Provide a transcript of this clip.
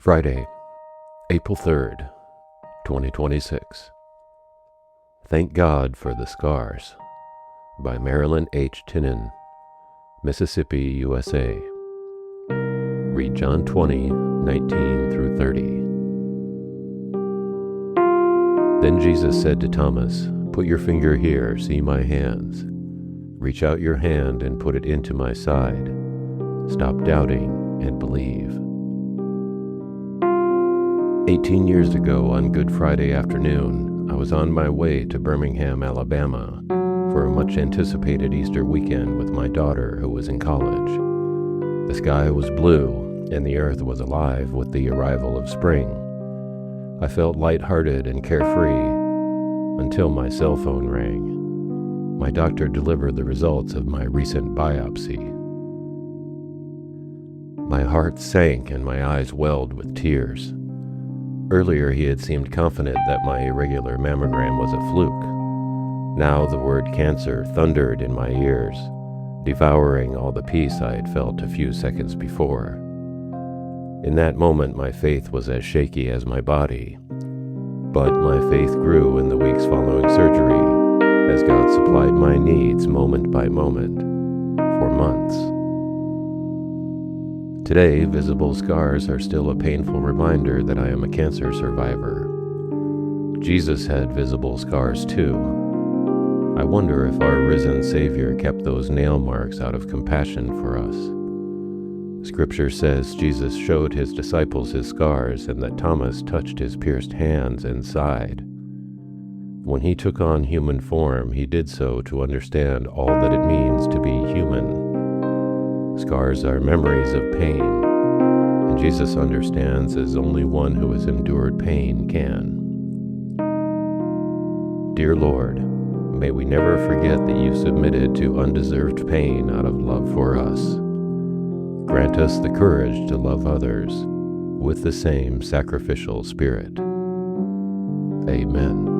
Friday, April 3rd, 2026. Thank God for the Scars by Marilyn H. Tinnin, Mississippi, USA. Read John 20:19 through 30. Then Jesus said to Thomas, "Put your finger here, see my hands. Reach out your hand and put it into my side. Stop doubting and believe." 18 years ago on Good Friday afternoon, I was on my way to Birmingham, Alabama, for a much-anticipated Easter weekend with my daughter who was in college. The sky was blue, and the earth was alive with the arrival of spring. I felt lighthearted and carefree until my cell phone rang. My doctor delivered the results of my recent biopsy. My heart sank and my eyes welled with tears. Earlier he had seemed confident that my irregular mammogram was a fluke. Now the word cancer thundered in my ears, devouring all the peace I had felt a few seconds before. In that moment my faith was as shaky as my body, but my faith grew in the weeks following surgery as God supplied my needs moment by moment for months. Today, visible scars are still a painful reminder that I am a cancer survivor. Jesus had visible scars too. I wonder if our risen Savior kept those nail marks out of compassion for us. Scripture says Jesus showed his disciples his scars and that Thomas touched his pierced hands and side. When he took on human form, he did so to understand all that it means to be human. Scars are memories of pain, and Jesus understands as only one who has endured pain can. Dear Lord, may we never forget that you submitted to undeserved pain out of love for us. Grant us the courage to love others with the same sacrificial spirit. Amen.